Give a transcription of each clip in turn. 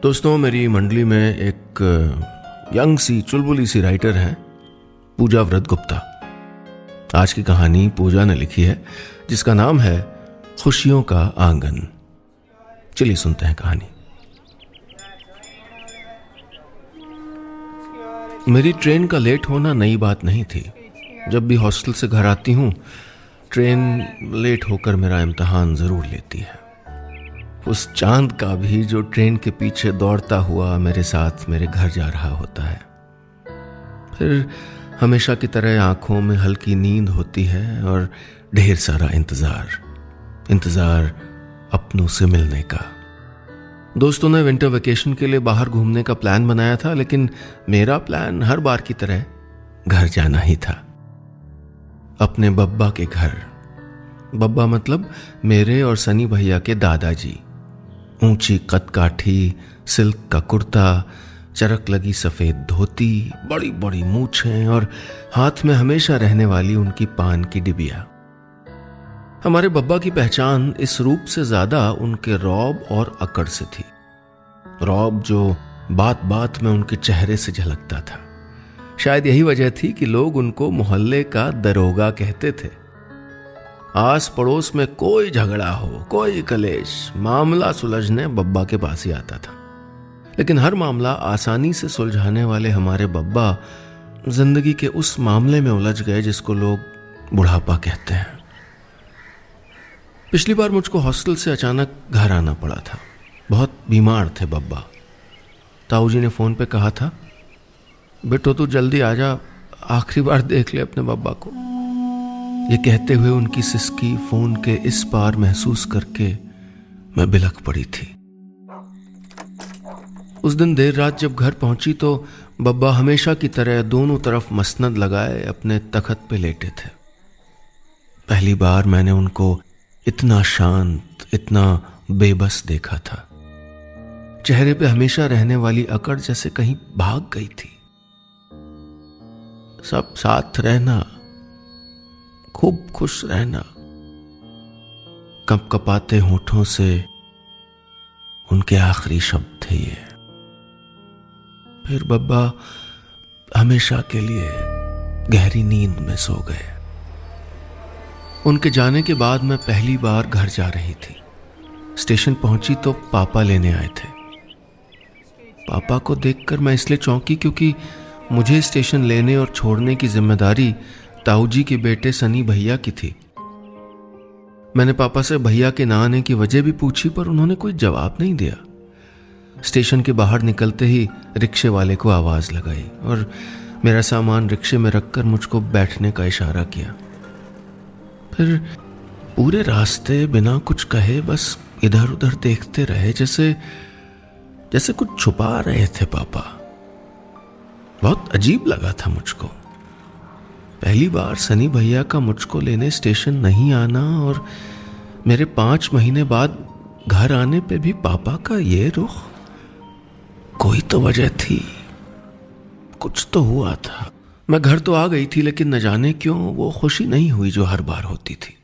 दोस्तों, मेरी मंडली में एक यंग सी चुलबुली सी राइटर है, पूजा व्रत गुप्ता। आज की कहानी पूजा ने लिखी है, जिसका नाम है खुशियों का आंगन। चलिए सुनते हैं कहानी। मेरी ट्रेन का लेट होना नई बात नहीं थी। जब भी हॉस्टल से घर आती हूँ, ट्रेन लेट होकर मेरा इम्तिहान जरूर लेती है। उस चांद का भी जो ट्रेन के पीछे दौड़ता हुआ मेरे साथ मेरे घर जा रहा होता है। फिर हमेशा की तरह आंखों में हल्की नींद होती है और ढेर सारा इंतजार अपनों से मिलने का। दोस्तों ने विंटर वेकेशन के लिए बाहर घूमने का प्लान बनाया था, लेकिन मेरा प्लान हर बार की तरह घर जाना ही था। अपने बब्बा के घर। बब्बा मतलब मेरे और सनी भैया के दादाजी। ऊंची कदकाठी, सिल्क का कुर्ता, चरक लगी सफेद धोती, बड़ी बड़ी मूछें और हाथ में हमेशा रहने वाली उनकी पान की डिबिया। हमारे बब्बा की पहचान इस रूप से ज्यादा उनके रौब और अकड़ से थी। रौब जो बात बात में उनके चेहरे से झलकता था। शायद यही वजह थी कि लोग उनको मोहल्ले का दरोगा कहते थे। आस पड़ोस में कोई झगड़ा हो, कोई कलेश, मामला सुलझने बब्बा के पास ही आता था। लेकिन हर मामला आसानी से सुलझाने वाले हमारे बब्बा जिंदगी के उस मामले में उलझ गए जिसको लोग बुढ़ापा कहते हैं। पिछली बार मुझको हॉस्टल से अचानक घर आना पड़ा था। बहुत बीमार थे बब्बा। ताऊ जी ने फोन पे कहा था, बेटो तू जल्दी आ जा, आखिरी बार देख ले अपने बब्बा को। ये कहते हुए उनकी सिसकी फोन के इस पार महसूस करके मैं बिलख पड़ी थी। उस दिन देर रात जब घर पहुंची तो बब्बा हमेशा की तरह दोनों तरफ मसनद लगाए अपने तख्त पे लेटे थे। पहली बार मैंने उनको इतना शांत, इतना बेबस देखा था। चेहरे पे हमेशा रहने वाली अकड़ जैसे कहीं भाग गई थी। सब साथ रहना, खूब खुश रहना, कपकपाते होठों से उनके आखिरी शब्द थे ये। फिर बब्बा हमेशा के लिए गहरी नींद में सो गए। उनके जाने के बाद मैं पहली बार घर जा रही थी। स्टेशन पहुंची तो पापा लेने आए थे। पापा को देखकर मैं इसलिए चौंकी क्योंकि मुझे स्टेशन लेने और छोड़ने की जिम्मेदारी ताऊ जी के बेटे सनी भैया की थी। मैंने पापा से भैया के ना आने की वजह भी पूछी, पर उन्होंने कोई जवाब नहीं दिया। स्टेशन के बाहर निकलते ही रिक्शे वाले को आवाज लगाई और मेरा सामान रिक्शे में रखकर मुझको बैठने का इशारा किया। फिर पूरे रास्ते बिना कुछ कहे बस इधर उधर देखते रहे, जैसे कुछ छुपा रहे थे पापा। बहुत अजीब लगा था मुझको। पहली बार सनी भैया का मुझको लेने स्टेशन नहीं आना और मेरे 5 महीने बाद घर आने पे भी पापा का ये रुख। कोई तो वजह थी, कुछ तो हुआ था। मैं घर तो आ गई थी, लेकिन न जाने क्यों वो खुशी नहीं हुई जो हर बार होती थी।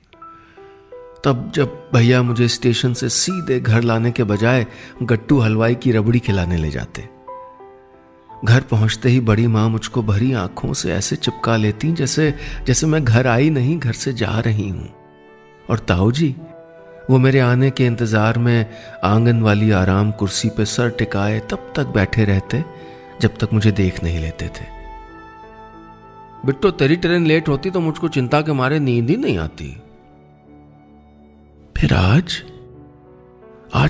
तब जब भैया मुझे स्टेशन से सीधे घर लाने के बजाय गट्टू हलवाई की रबड़ी खिलाने ले जाते। घर पहुंचते ही बड़ी माँ मुझको भरी आंखों से ऐसे चिपका लेती जैसे मैं घर आई नहीं, घर से जा रही हूं। और ताऊ जी, वो मेरे आने के इंतजार में आंगन वाली आराम कुर्सी पे सर टिकाए तब तक बैठे रहते जब तक मुझे देख नहीं लेते थे। बिट्टो, तेरी ट्रेन लेट होती तो मुझको चिंता के मारे नींद ही नहीं आती। फिर आज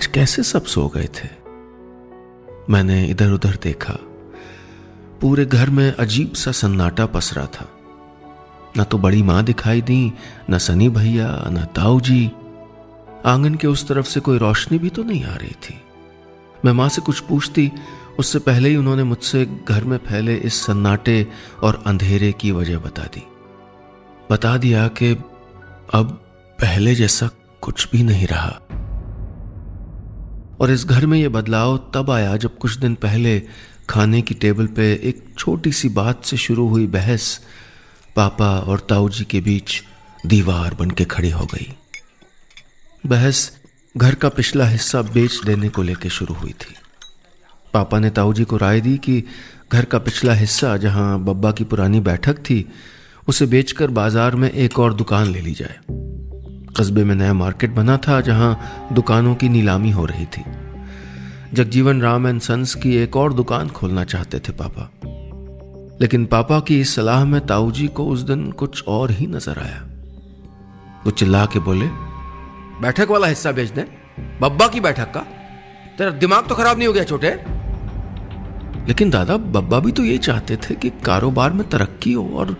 कैसे सब सो गए थे। मैंने इधर उधर देखा। पूरे घर में अजीब सा सन्नाटा पसरा था। न तो बड़ी माँ दिखाई दी, न सनी भैया, न ताऊ जी। आंगन के उस तरफ से कोई रोशनी भी तो नहीं आ रही थी। मैं माँ से कुछ पूछती, उससे पहले ही उन्होंने मुझसे घर में फैले इस सन्नाटे और अंधेरे की वजह बता दिया कि अब पहले जैसा कुछ भी नहीं रहा। और इस घर में यह बदलाव तब आया जब कुछ दिन पहले खाने की टेबल पे एक छोटी सी बात से शुरू हुई बहस पापा और ताऊ जी के बीच दीवार बन के खड़ी हो गई। बहस घर का पिछला हिस्सा बेच देने को लेकर शुरू हुई थी। पापा ने ताऊ जी को राय दी कि घर का पिछला हिस्सा जहां बब्बा की पुरानी बैठक थी उसे बेचकर बाजार में एक और दुकान ले ली जाए। कस्बे में नया मार्केट बना था जहां दुकानों की नीलामी हो रही थी। जगजीवन राम एंड सन्स की एक और दुकान खोलना चाहते थे पापा, लेकिन पापा की इस सलाह में ताऊ जी को उस दिन कुछ और ही नजर आया। वो चिल्ला के बोले, बैठक वाला हिस्सा बेच दे? बब्बा की बैठक का? तेरा दिमाग तो खराब नहीं हो गया छोटे? लेकिन दादा, बब्बा भी तो ये चाहते थे कि कारोबार में तरक्की हो, और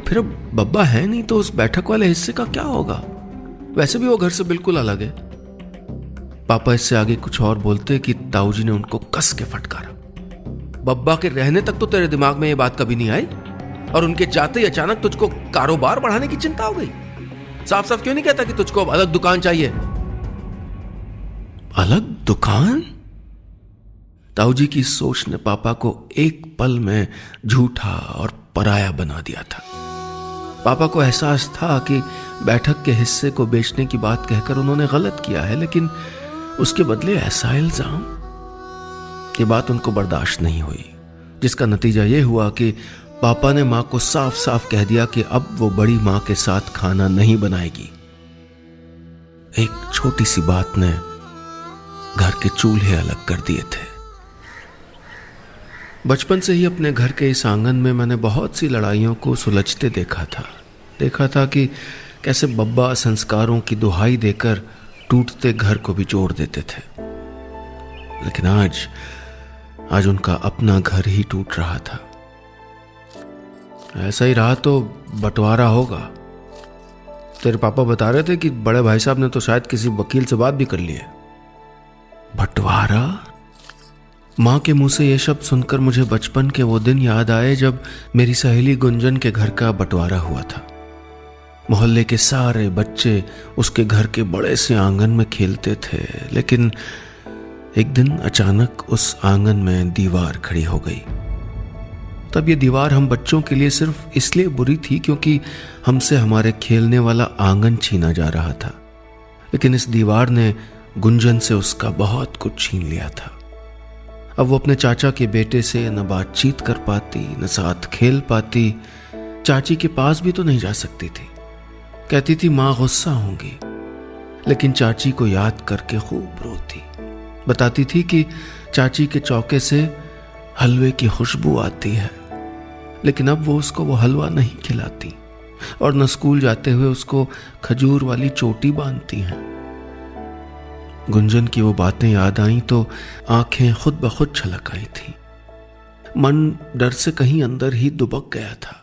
फिर अब बब्बा है नहीं तो उस बैठक वाले हिस्से का क्या होगा? वैसे भी वो घर से बिल्कुल अलग है। पापा इससे आगे कुछ और बोलते कि ताऊ जी ने उनको कस के फटकारा। बब्बा के रहने तक तो तेरे दिमाग में ये बात कभी नहीं आई, और उनके जाते ही अचानक तुझको कारोबार बढ़ाने की चिंता हो गई। साफ साफ क्यों नहीं कहता कि तुझको अब अलग दुकान चाहिए? अलग दुकान? ताऊ जी की सोच ने पापा को एक पल में झूठा और पराया बना दिया था। पापा को एहसास था कि बैठक के हिस्से को बेचने की बात कहकर उन्होंने गलत किया है, लेकिन उसके बदले ऐसा इल्जाम, ये बात उनको बर्दाश्त नहीं हुई, जिसका नतीजा ये हुआ कि पापा ने मां को साफ साफ कह दिया कि अब वो बड़ी मां के साथ खाना नहीं बनाएगी। एक छोटी सी बात ने घर के चूल्हे अलग कर दिए थे। बचपन से ही अपने घर के इस आंगन में मैंने बहुत सी लड़ाइयों को सुलझते देखा था कि कैसे बब्बा संस्कारों की दुहाई देकर टूटते घर को भी जोड़ देते थे। लेकिन आज उनका अपना घर ही टूट रहा था। ऐसा ही रहा तो बंटवारा होगा। तेरे पापा बता रहे थे कि बड़े भाई साहब ने तो शायद किसी वकील से बात भी कर ली है। बंटवारा? मां के मुंह से यह शब्द सुनकर मुझे बचपन के वो दिन याद आए जब मेरी सहेली गुंजन के घर का बंटवारा हुआ था। मोहल्ले के सारे बच्चे उसके घर के बड़े से आंगन में खेलते थे, लेकिन एक दिन अचानक उस आंगन में दीवार खड़ी हो गई। तब ये दीवार हम बच्चों के लिए सिर्फ इसलिए बुरी थी क्योंकि हमसे हमारे खेलने वाला आंगन छीना जा रहा था, लेकिन इस दीवार ने गुंजन से उसका बहुत कुछ छीन लिया था। अब वो अपने चाचा के बेटे से न बातचीत कर पाती, न साथ खेल पाती, चाची के पास भी तो नहीं जा सकती थी। कहती थी मां गुस्सा होंगी, लेकिन चाची को याद करके खूब रोती। बताती थी कि चाची के चौके से हलवे की खुशबू आती है, लेकिन अब वो उसको वो हलवा नहीं खिलाती, और न स्कूल जाते हुए उसको खजूर वाली चोटी बांधती हैं। गुंजन की वो बातें याद आईं तो आंखें खुद ब खुद छलक आई थी। मन डर से कहीं अंदर ही दुबक गया था।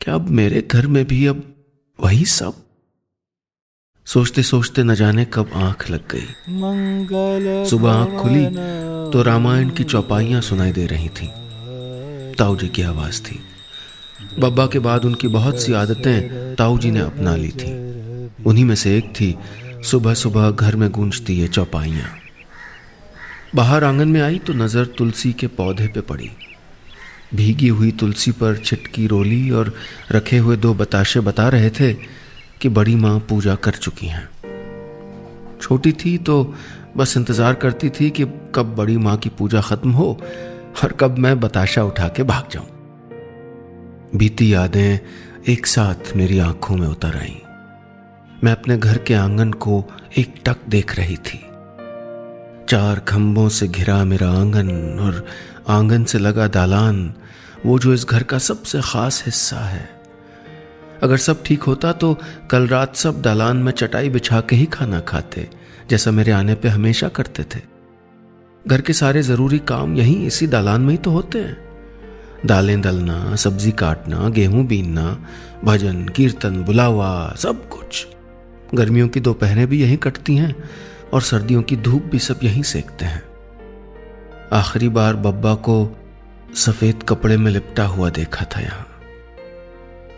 क्या अब मेरे घर में भी अब वही सब? सोचते सोचते न जाने कब आंख लग गई। सुबह आंख खुली तो रामायण की चौपाइयां सुनाई दे रही थीं। ताऊ जी की आवाज थी। बब्बा के बाद उनकी बहुत सी आदतें ताऊ जी ने अपना ली थी। उन्हीं में से एक थी सुबह सुबह घर में गूंजती ये चौपाइयां। बाहर आंगन में आई तो नजर तुलसी के पौधे पे पड़ी। भीगी हुई तुलसी पर छिटकी रोली और रखे हुए 2 बताशे बता रहे थे कि बड़ी मां पूजा कर चुकी हैं। छोटी थी तो बस इंतजार करती थी कि कब बड़ी मां की पूजा खत्म हो और कब मैं बताशा उठा के भाग जाऊं। बीती यादें एक साथ मेरी आंखों में उतर आईं। मैं अपने घर के आंगन को एकटक देख रही थी। 4 खंभों से घिरा मेरा आंगन और आंगन से लगा दालान, वो जो इस घर का सबसे खास हिस्सा है। अगर सब ठीक होता तो कल रात सब दालान में चटाई बिछा के ही खाना खाते, जैसा मेरे आने पे हमेशा करते थे। घर के सारे जरूरी काम यहीं इसी दालान में ही तो होते हैं। दालें दलना, सब्जी काटना, गेहूं बीनना, भजन कीर्तन बुलावा, सब कुछ। गर्मियों की दोपहरें भी यहीं कटती हैं और सर्दियों की धूप भी सब यहीं सेकते हैं। आखिरी बार बब्बा को सफेद कपड़े में लिपटा हुआ देखा था यहां।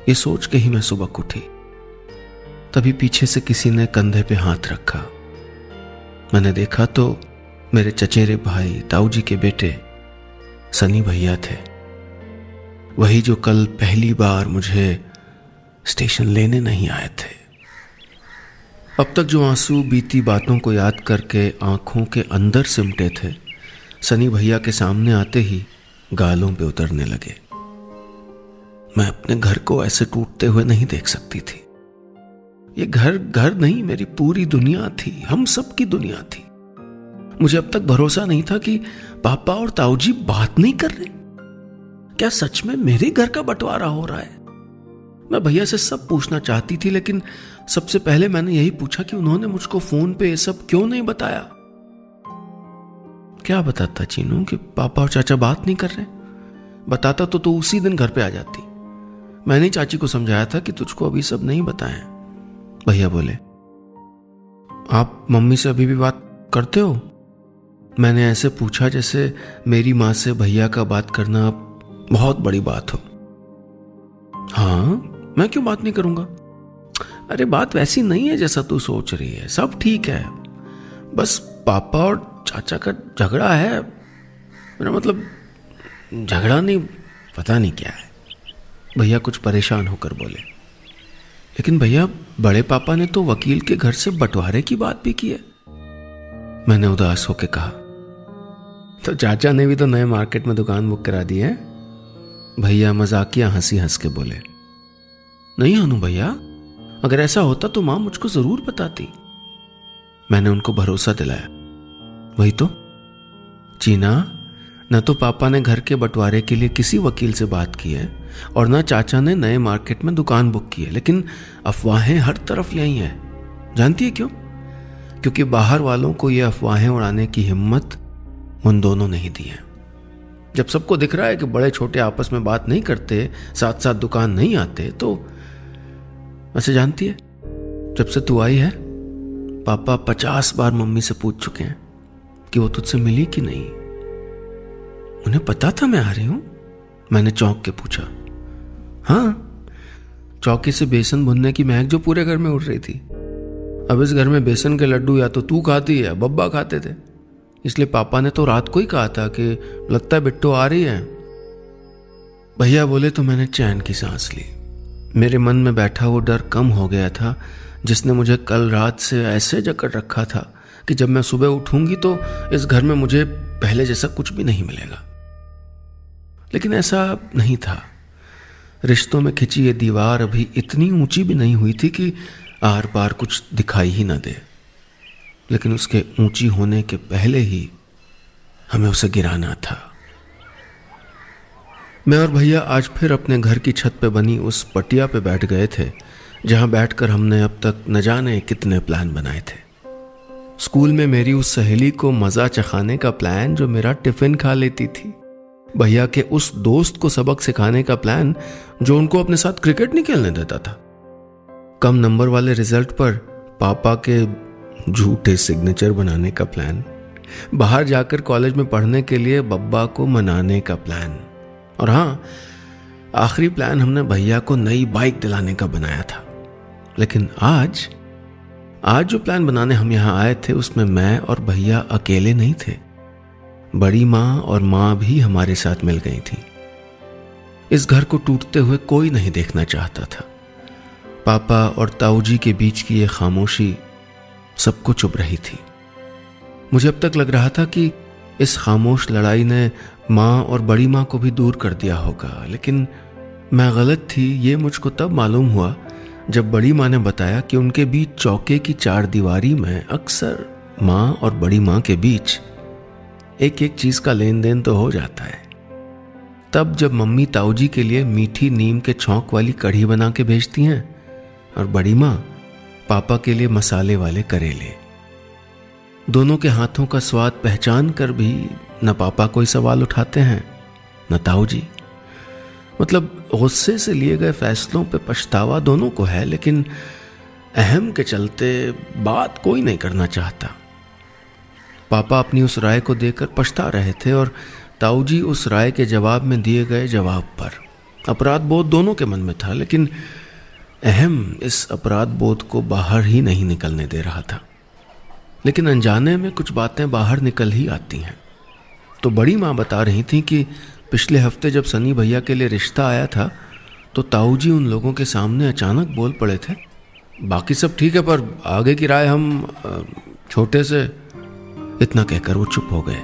ये सोच के ही मैं सुबह उठी। तभी पीछे से किसी ने कंधे पे हाथ रखा। मैंने देखा तो मेरे चचेरे भाई ताऊ जी के बेटे सनी भैया थे, वही जो कल पहली बार मुझे स्टेशन लेने नहीं आए थे। अब तक जो आंसू बीती बातों को याद करके आंखों के अंदर सिमटे थे, सनी भैया के सामने आते ही गालों पे उतरने लगे। मैं अपने घर को ऐसे टूटते हुए नहीं देख सकती थी। ये घर घर नहीं, मेरी पूरी दुनिया थी, हम सब की दुनिया थी। मुझे अब तक भरोसा नहीं था कि पापा और ताऊजी बात नहीं कर रहे। क्या सच में मेरे घर का बंटवारा हो रहा है? मैं भैया से सब पूछना चाहती थी, लेकिन सबसे पहले मैंने यही पूछा कि उन्होंने मुझको फोन पे ये सब क्यों नहीं बताया। क्या बताता चीनू कि पापा और चाचा बात नहीं कर रहे? बताता तो उसी दिन घर पे आ जाती। मैंने चाची को समझाया था कि तुझको अभी सब नहीं बताएं। भैया बोले, आप मम्मी से अभी भी बात करते हो? मैंने ऐसे पूछा जैसे मेरी माँ से भैया का बात करना बहुत बड़ी बात हो। हाँ, मैं क्यों बात नहीं करूंगा? अरे बात वैसी नहीं है जैसा तू सोच रही है, सब ठीक है। बस पापा और चाचा का झगड़ा है। मेरा मतलब झगड़ा नहीं, पता नहीं क्या है। भैया कुछ परेशान होकर बोले, लेकिन भैया बड़े पापा ने तो वकील के घर से बंटवारे की बात भी की है। मैंने उदास होकर कहा, तो चाचा ने भी तो नए मार्केट में दुकान बुक करा दी है। भैया मजाकिया हंसी हंस के बोले, नहीं अनु भैया, अगर ऐसा होता तो मां मुझको जरूर बताती। मैंने उनको भरोसा दिलाया, वही तो चीना, न तो पापा ने घर के बंटवारे के लिए किसी वकील से बात की है और न चाचा ने नए मार्केट में दुकान बुक की है, लेकिन अफवाहें हर तरफ यही हैं। जानती है क्यों? क्योंकि बाहर वालों को ये अफवाहें उड़ाने की हिम्मत उन दोनों नहीं दी है। जब सबको दिख रहा है कि बड़े छोटे आपस में बात नहीं करते, साथ साथ दुकान नहीं आते, तो वैसे जानती है, जब से तू आई है पापा 50 बार मम्मी से पूछ चुके हैं कि वो तुझसे मिली कि नहीं। उन्हें पता था मैं आ रही हूं? मैंने चौंक के पूछा। हाँ, चौकी से बेसन भुनने की महक जो पूरे घर में उड़ रही थी। अब इस घर में बेसन के लड्डू या तो तू खाती है, बब्बा खाते थे, इसलिए पापा ने तो रात को ही कहा था कि लगता है बिट्टो आ रही है। भैया बोले तो मैंने चैन की सांस ली। मेरे मन में बैठा वो डर कम हो गया था, जिसने मुझे कल रात से ऐसे जकड़ रखा था कि जब मैं सुबह उठूंगी तो इस घर में मुझे पहले जैसा कुछ भी नहीं मिलेगा। लेकिन ऐसा नहीं था। रिश्तों में खिंची ये दीवार अभी इतनी ऊंची भी नहीं हुई थी कि आर पार कुछ दिखाई ही ना दे, लेकिन उसके ऊंची होने के पहले ही हमें उसे गिराना था। मैं और भैया आज फिर अपने घर की छत पे बनी उस पटिया पे बैठ गए थे, जहां बैठकर हमने अब तक न जाने कितने प्लान बनाए थे। स्कूल में मेरी उस सहेली को मजा चखाने का प्लान जो मेरा टिफिन खा लेती थी, भैया के उस दोस्त को सबक सिखाने का प्लान जो उनको अपने साथ क्रिकेट नहीं खेलने देता था, कम नंबर वाले रिजल्ट पर पापा के झूठे सिग्नेचर बनाने का प्लान, बाहर जाकर कॉलेज में पढ़ने के लिए बब्बा को मनाने का प्लान, और हाँ, आखिरी प्लान हमने भैया को नई बाइक दिलाने का बनाया था। लेकिन आज जो प्लान बनाने हम यहां आए थे उसमें मैं और भैया अकेले नहीं थे। बड़ी माँ और माँ भी हमारे साथ मिल गई थी। इस घर को टूटते हुए कोई नहीं देखना चाहता था। पापा और ताऊजी के बीच की ये खामोशी सबको चुभ रही थी। मुझे अब तक लग रहा था कि इस खामोश लड़ाई ने माँ और बड़ी माँ को भी दूर कर दिया होगा, लेकिन मैं गलत थी। ये मुझको तब मालूम हुआ जब बड़ी माँ ने बताया कि उनके बीच चौके की 4 दीवारी में अक्सर माँ और बड़ी माँ के बीच एक एक चीज का लेन देन तो हो जाता है। तब जब मम्मी ताऊजी के लिए मीठी नीम के छौंक वाली कढ़ी बना के भेजती हैं और बड़ी माँ पापा के लिए मसाले वाले करेले, दोनों के हाथों का स्वाद पहचान कर भी न पापा कोई सवाल उठाते हैं न ताऊजी। मतलब गुस्से से लिए गए फैसलों पे पछतावा दोनों को है, लेकिन अहम के चलते बात कोई नहीं करना चाहता। पापा अपनी उस राय को देकर पछता रहे थे और ताऊजी उस राय के जवाब में दिए गए जवाब पर अपराध बोध दोनों के मन में था, लेकिन अहम इस अपराध बोध को बाहर ही नहीं निकलने दे रहा था। लेकिन अनजाने में कुछ बातें बाहर निकल ही आती हैं। तो बड़ी माँ बता रही थी कि पिछले हफ्ते जब सनी भैया के लिए रिश्ता आया था तो ताऊजी उन लोगों के सामने अचानक बोल पड़े थे, बाकी सब ठीक है पर आगे की राय हम छोटे से। इतना कहकर वो चुप हो गए।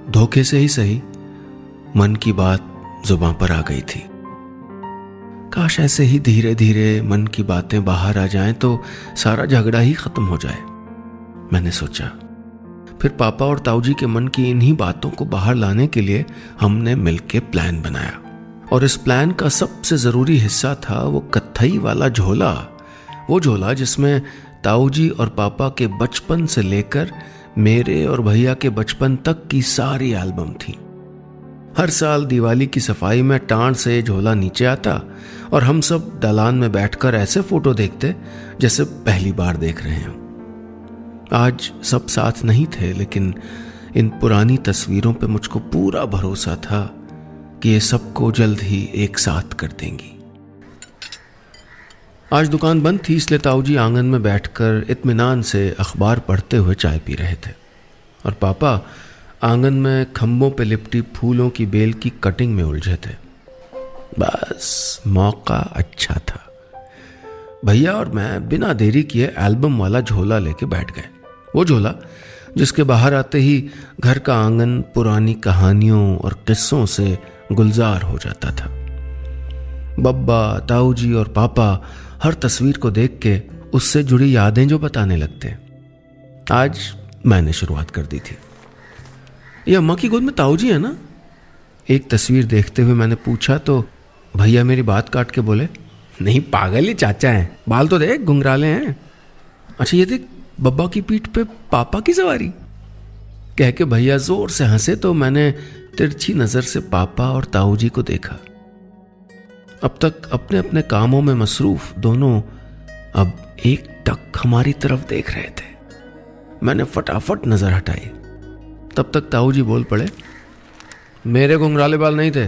धोखे से ही सही मन की बात जुबां पर आ गई थी। काश ऐसे ही धीरे धीरे मन की बातें बाहर आ जाएं तो सारा झगड़ा ही खत्म हो जाए, मैंने सोचा। फिर पापा और ताऊजी के मन की इन्हीं बातों को बाहर लाने के लिए हमने मिलकर प्लान बनाया। और इस प्लान का सबसे जरूरी हिस्सा था वो कत्थई वाला झोला, वो झोला जिसमें ताऊजी और पापा के बचपन से लेकर मेरे और भैया के बचपन तक की सारी एल्बम थी। हर साल दिवाली की सफाई में टांड से झोला नीचे आता और हम सब दलान में बैठकर ऐसे फोटो देखते जैसे पहली बार देख रहे हों। आज सब साथ नहीं थे, लेकिन इन पुरानी तस्वीरों पे मुझको पूरा भरोसा था कि ये सबको जल्द ही एक साथ कर देंगी। आज दुकान बंद थी, इसलिए ताऊजी आंगन में बैठकर इत्मीनान से अखबार पढ़ते हुए चाय पी रहे थे और पापा आंगन में खंभों पे लिपटी फूलों की बेल की कटिंग में उलझे थे। बस मौका अच्छा था। भैया और मैं बिना देरी किए एल्बम वाला झोला लेके बैठ गए। वो झोला जिसके बाहर आते ही घर का आंगन पुरानी कहानियों और किस्सों से गुलजार हो जाता था। बब्बा, ताऊजी और पापा हर तस्वीर को देख के उससे जुड़ी यादें जो बताने लगते। आज मैंने शुरुआत कर दी थी। ये अम्मा की गोद में ताऊजी है ना? एक तस्वीर देखते हुए मैंने पूछा तो भैया मेरी बात काट के बोले, नहीं पागल, ये चाचा हैं, बाल तो देख घुंघराले हैं। अच्छा ये देख बब्बा की पीठ पे पापा की सवारी। कह के भैया जोर से हंसे तो मैंने तिरछी नजर से पापा और ताऊजी को देखा। अब तक अपने अपने कामों में मसरूफ दोनों अब एक टक हमारी तरफ देख रहे थे। मैंने फटाफट नजर हटाई। तब तक ताऊजी बोल पड़े, मेरे घुंघराले बाल नहीं थे।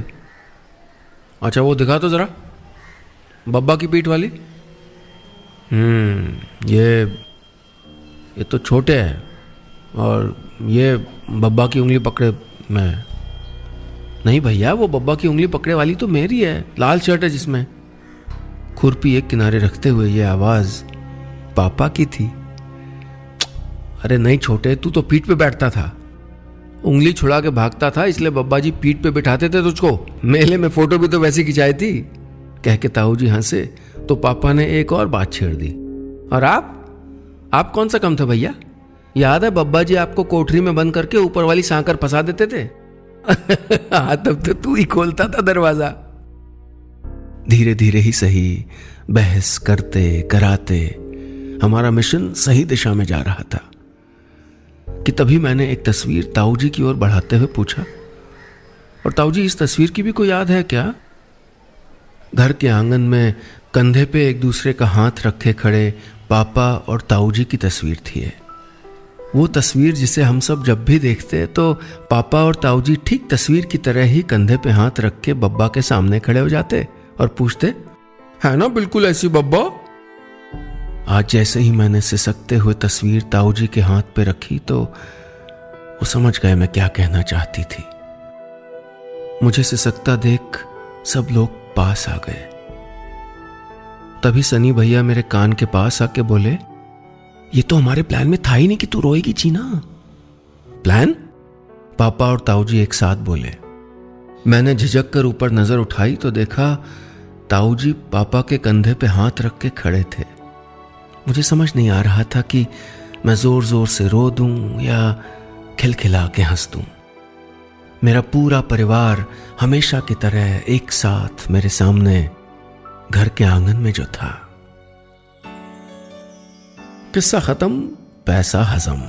अच्छा वो दिखा तो जरा, बब्बा की पीठ वाली। ये तो छोटे हैं और ये बब्बा की उंगली पकड़े में। नहीं भैया, वो बब्बा की उंगली पकड़े वाली तो मेरी है, लाल शर्ट है जिसमें। खुरपी एक किनारे रखते हुए ये आवाज पापा की थी। अरे नहीं छोटे, तू तो पीठ पे बैठता था, उंगली छुड़ा के भागता था, इसलिए बब्बा जी पीठ पे बिठाते थे तुझको। मेले में फोटो भी तो वैसी खिंचाई थी। कह के ताऊजी हंसे तो पापा ने एक और बात छेड़ दी, और आप कौन सा कम थे भैया? याद है बब्बा जी आपको कोठरी में बंद करके ऊपर वाली सांकर फंसा देते थे। हाँ तब तो तू ही खोलता था दरवाजा। धीरे धीरे ही सही बहस करते कराते हमारा मिशन सही दिशा में जा रहा था कि तभी मैंने एक तस्वीर ताऊजी की ओर बढ़ाते हुए पूछा, और ताऊजी इस तस्वीर की भी कोई याद है क्या? घर के आंगन में कंधे पे एक दूसरे का हाथ रखे खड़े पापा और ताऊजी की तस्वीर थी। वो तस्वीर जिसे हम सब जब भी देखते तो पापा और ताऊजी ठीक तस्वीर की तरह ही कंधे पे हाथ रख के बब्बा के सामने खड़े हो जाते और पूछते, है ना बिल्कुल ऐसी बब्बा? आज जैसे ही मैंने सिसकते हुए तस्वीर ताऊजी के हाथ पे रखी तो वो समझ गए मैं क्या कहना चाहती थी। मुझे सिसकता देख सब लोग पास आ गए। तभी सनी भैया मेरे कान के पास आके बोले, ये तो हमारे प्लान में था ही नहीं कि तू रोएगी चीना। प्लान? पापा और ताऊजी एक साथ बोले। मैंने झिझक कर ऊपर नजर उठाई तो देखा ताऊजी पापा के कंधे पे हाथ रख के खड़े थे। मुझे समझ नहीं आ रहा था कि मैं जोर जोर से रो दूं या खिलखिला के हंस दूं। मेरा पूरा परिवार हमेशा की तरह एक साथ मेरे सामने घर के आंगन में जो था। किस्सा खत्म, पैसा हजम।